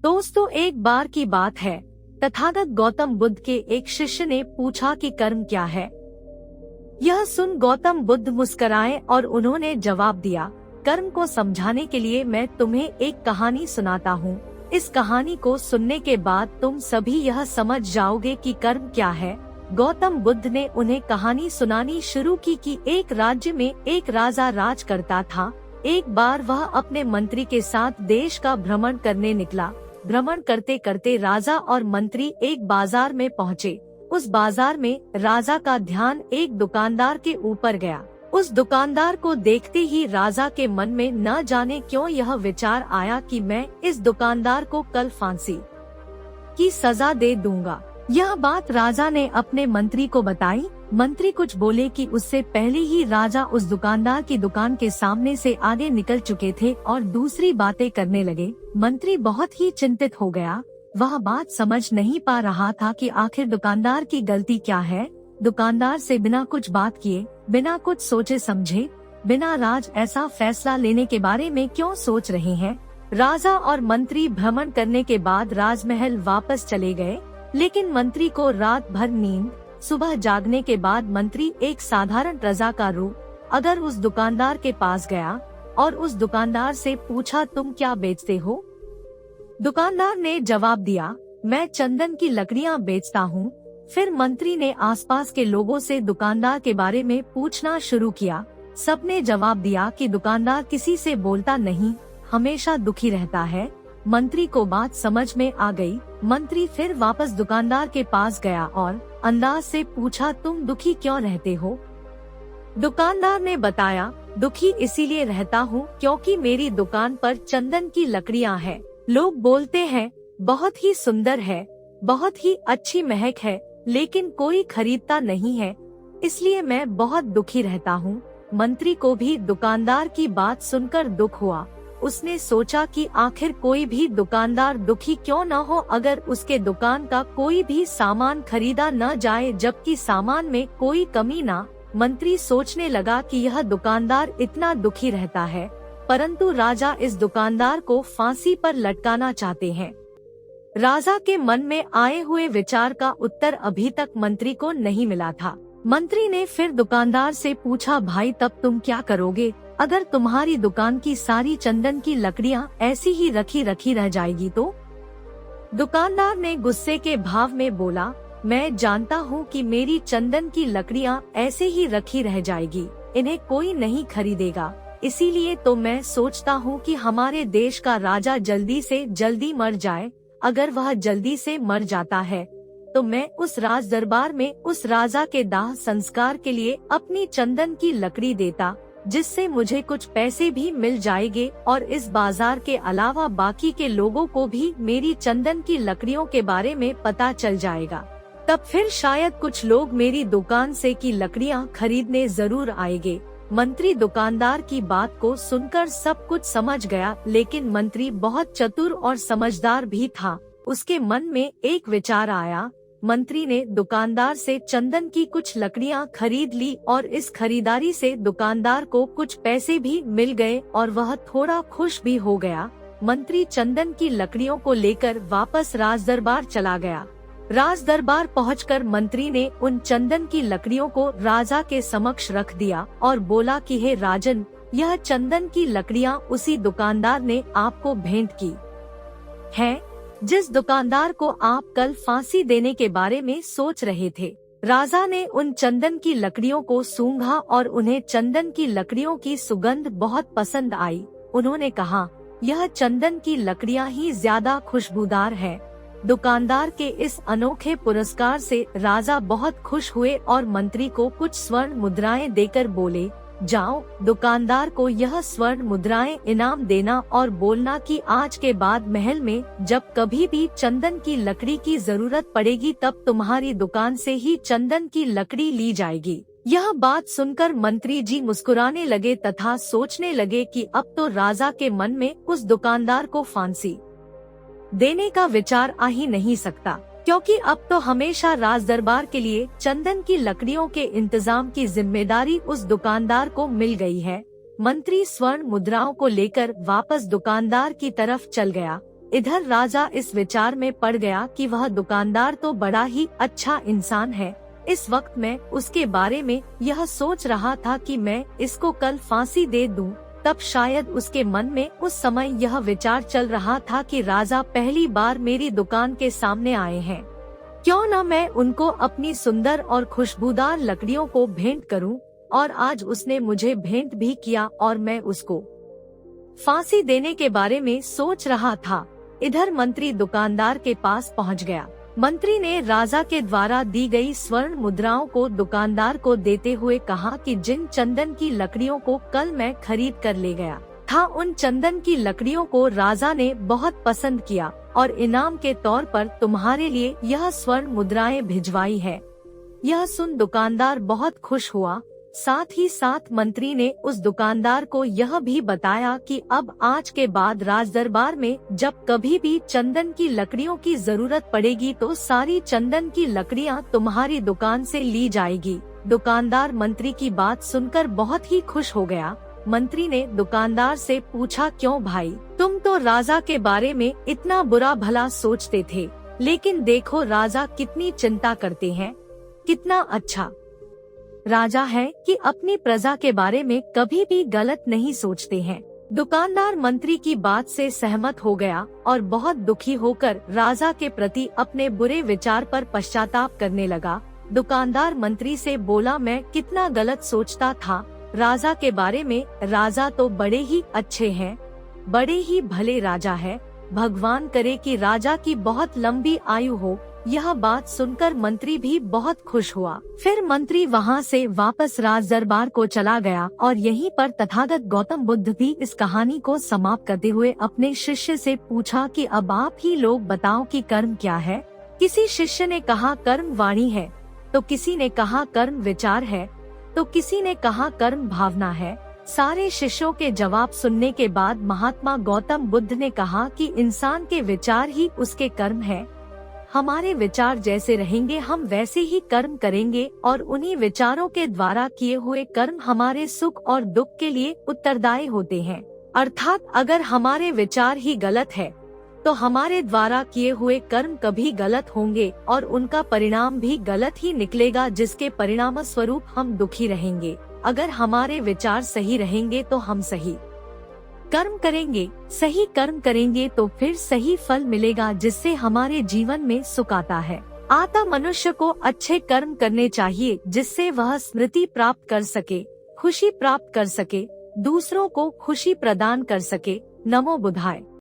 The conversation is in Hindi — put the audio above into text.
दोस्तों, एक बार की बात है, तथागत गौतम बुद्ध के एक शिष्य ने पूछा कि कर्म क्या है। यह सुन गौतम बुद्ध मुस्कराए और उन्होंने जवाब दिया, कर्म को समझाने के लिए मैं तुम्हें एक कहानी सुनाता हूँ। इस कहानी को सुनने के बाद तुम सभी यह समझ जाओगे कि कर्म क्या है। गौतम बुद्ध ने उन्हें कहानी सुनानी शुरू की कि एक राज्य में एक राजा राज करता था। एक बार वह अपने मंत्री के साथ देश का भ्रमण करने निकला। भ्रमण करते करते राजा और मंत्री एक बाजार में पहुँचे। उस बाजार में राजा का ध्यान एक दुकानदार के ऊपर गया। उस दुकानदार को देखते ही राजा के मन में न जाने क्यों यह विचार आया कि मैं इस दुकानदार को कल फांसी की सजा दे दूंगा। यह बात राजा ने अपने मंत्री को बताई। मंत्री कुछ बोले कि उससे पहले ही राजा उस दुकानदार की दुकान के सामने से आगे निकल चुके थे और दूसरी बातें करने लगे। मंत्री बहुत ही चिंतित हो गया। वह बात समझ नहीं पा रहा था कि आखिर दुकानदार की गलती क्या है। दुकानदार से बिना कुछ बात किए, बिना कुछ सोचे समझे, बिना राज ऐसा फैसला लेने के बारे में क्यों सोच रहे हैं। राजा और मंत्री भ्रमण करने के बाद राजमहल वापस चले गए, लेकिन मंत्री को रात भर नींद। सुबह जागने के बाद मंत्री एक साधारण प्रजा का रूप अगर उस दुकानदार के पास गया और उस दुकानदार से पूछा, तुम क्या बेचते हो? दुकानदार ने जवाब दिया, मैं चंदन की लकड़ियाँ बेचता हूँ। फिर मंत्री ने आसपास के लोगों से दुकानदार के बारे में पूछना शुरू किया। सबने जवाब दिया कि दुकानदार किसी से बोलता नहीं, हमेशा दुखी रहता है। मंत्री को बात समझ में आ गई। मंत्री फिर वापस दुकानदार के पास गया और अंदाज से पूछा, तुम दुखी क्यों रहते हो? दुकानदार ने बताया, दुखी इसीलिए रहता हूँ क्योंकि मेरी दुकान पर चंदन की लकड़ियाँ हैं। लोग बोलते हैं बहुत ही सुंदर है, बहुत ही अच्छी महक है, लेकिन कोई खरीदता नहीं है, इसलिए मैं बहुत दुखी रहता हूँ। मंत्री को भी दुकानदार की बात सुनकर दुख हुआ। उसने सोचा कि आखिर कोई भी दुकानदार दुखी क्यों न हो अगर उसके दुकान का कोई भी सामान खरीदा न जाए, जबकि सामान में कोई कमी ना। मंत्री सोचने लगा कि यह दुकानदार इतना दुखी रहता है, परंतु राजा इस दुकानदार को फांसी पर लटकाना चाहते हैं। राजा के मन में आए हुए विचार का उत्तर अभी तक मंत्री को नहीं मिला था। मंत्री ने फिर दुकानदार से पूछा, भाई तब तुम क्या करोगे अगर तुम्हारी दुकान की सारी चंदन की लकड़ियाँ ऐसी ही रखी रह जाएगी तो? दुकानदार ने गुस्से के भाव में बोला, मैं जानता हूँ कि मेरी चंदन की लकड़ियाँ ऐसे ही रखी रह जाएगी, इन्हें कोई नहीं खरीदेगा। इसीलिए तो मैं सोचता हूँ कि हमारे देश का राजा जल्दी से जल्दी मर जाए। अगर वह जल्दी से मर जाता है तो मैं उस राज दरबार में उस राजा के दाह संस्कार के लिए अपनी चंदन की लकड़ी देता, जिससे मुझे कुछ पैसे भी मिल जाएंगे और इस बाजार के अलावा बाकी के लोगों को भी मेरी चंदन की लकड़ियों के बारे में पता चल जाएगा। तब फिर शायद कुछ लोग मेरी दुकान से की लकड़ियाँ खरीदने जरूर आएंगे। मंत्री दुकानदार की बात को सुनकर सब कुछ समझ गया, लेकिन मंत्री बहुत चतुर और समझदार भी था। उसके मन में एक विचार आया। मंत्री ने दुकानदार से चंदन की कुछ लकड़ियां खरीद ली और इस खरीदारी से दुकानदार को कुछ पैसे भी मिल गए और वह थोड़ा खुश भी हो गया। मंत्री चंदन की लकड़ियों को लेकर वापस राजदरबार चला गया। राजदरबार पहुंचकर मंत्री ने उन चंदन की लकड़ियों को राजा के समक्ष रख दिया और बोला कि हे राजन, यह चंदन की लकड़ियां उसी दुकानदार ने आपको भेंट की है जिस दुकानदार को आप कल फांसी देने के बारे में सोच रहे थे। राजा ने उन चंदन की लकड़ियों को सूंघा और उन्हें चंदन की लकड़ियों की सुगंध बहुत पसंद आई। उन्होंने कहा, यह चंदन की लकड़ियां ही ज्यादा खुशबूदार है। दुकानदार के इस अनोखे पुरस्कार से राजा बहुत खुश हुए और मंत्री को कुछ स्वर्ण मुद्राएं देकर बोले, जाओ दुकानदार को यह स्वर्ण मुद्राएं इनाम देना और बोलना कि आज के बाद महल में जब कभी भी चंदन की लकड़ी की जरूरत पड़ेगी तब तुम्हारी दुकान से ही चंदन की लकड़ी ली जाएगी। यह बात सुनकर मंत्री जी मुस्कुराने लगे तथा सोचने लगे कि अब तो राजा के मन में उस दुकानदार को फांसी देने का विचार आ ही नहीं सकता, क्योंकि अब तो हमेशा राज दरबार के लिए चंदन की लकड़ियों के इंतजाम की जिम्मेदारी उस दुकानदार को मिल गई है। मंत्री स्वर्ण मुद्राओं को लेकर वापस दुकानदार की तरफ चल गया। इधर राजा इस विचार में पड़ गया कि वह दुकानदार तो बड़ा ही अच्छा इंसान है। इस वक्त मैं उसके बारे में यह सोच रहा था कि मैं इसको कल फांसी दे दूं। तब शायद उसके मन में उस समय यह विचार चल रहा था कि राजा पहली बार मेरी दुकान के सामने आए हैं, क्यों न मैं उनको अपनी सुंदर और खुशबूदार लकड़ियों को भेंट करूं। और आज उसने मुझे भेंट भी किया और मैं उसको फांसी देने के बारे में सोच रहा था। इधर मंत्री दुकानदार के पास पहुंच गया। मंत्री ने राजा के द्वारा दी गई स्वर्ण मुद्राओं को दुकानदार को देते हुए कहा कि जिन चंदन की लकड़ियों को कल मैं खरीद कर ले गया था, उन चंदन की लकड़ियों को राजा ने बहुत पसंद किया और इनाम के तौर पर तुम्हारे लिए यह स्वर्ण मुद्राएं भिजवाई है। यह सुन दुकानदार बहुत खुश हुआ। साथ ही साथ मंत्री ने उस दुकानदार को यह भी बताया कि अब आज के बाद राजदरबार में जब कभी भी चंदन की लकड़ियों की जरूरत पड़ेगी तो सारी चंदन की लकड़ियां तुम्हारी दुकान से ली जाएगी। दुकानदार मंत्री की बात सुनकर बहुत ही खुश हो गया। मंत्री ने दुकानदार से पूछा, क्यों भाई, तुम तो राजा के बारे में इतना बुरा भला सोचते थे, लेकिन देखो राजा कितनी चिंता करते हैं, कितना अच्छा राजा है कि अपनी प्रजा के बारे में कभी भी गलत नहीं सोचते हैं। दुकानदार मंत्री की बात से सहमत हो गया और बहुत दुखी होकर राजा के प्रति अपने बुरे विचार पर पश्चाताप करने लगा। दुकानदार मंत्री से बोला, मैं कितना गलत सोचता था राजा के बारे में। राजा तो बड़े ही अच्छे हैं, बड़े ही भले राजा है। भगवान करे कि राजा की बहुत लंबी आयु हो। यह बात सुनकर मंत्री भी बहुत खुश हुआ। फिर मंत्री वहां से वापस राज दरबार को चला गया और यहीं पर तथागत गौतम बुद्ध भी इस कहानी को समाप्त करते हुए अपने शिष्य से पूछा कि अब आप ही लोग बताओ कि कर्म क्या है। किसी शिष्य ने कहा कर्म वाणी है, तो किसी ने कहा कर्म विचार है, तो किसी ने कहा कर्म भावना है। सारे शिष्यों के जवाब सुनने के बाद महात्मा गौतम बुद्ध ने कहा कि इंसान के विचार ही उसके कर्म है। हमारे विचार जैसे रहेंगे हम वैसे ही कर्म करेंगे और उन्हीं विचारों के द्वारा किए हुए कर्म हमारे सुख और दुख के लिए उत्तरदायी होते हैं। अर्थात अगर हमारे विचार ही गलत है तो हमारे द्वारा किए हुए कर्म कभी गलत होंगे और उनका परिणाम भी गलत ही निकलेगा, जिसके परिणाम स्वरूप हम दुखी रहेंगे। अगर हमारे विचार सही रहेंगे तो हम सही कर्म करेंगे, सही कर्म करेंगे तो फिर सही फल मिलेगा, जिससे हमारे जीवन में सुख आता है। अतः मनुष्य को अच्छे कर्म करने चाहिए, जिससे वह स्मृति प्राप्त कर सके, खुशी प्राप्त कर सके, दूसरों को खुशी प्रदान कर सके। नमो बुद्धाय।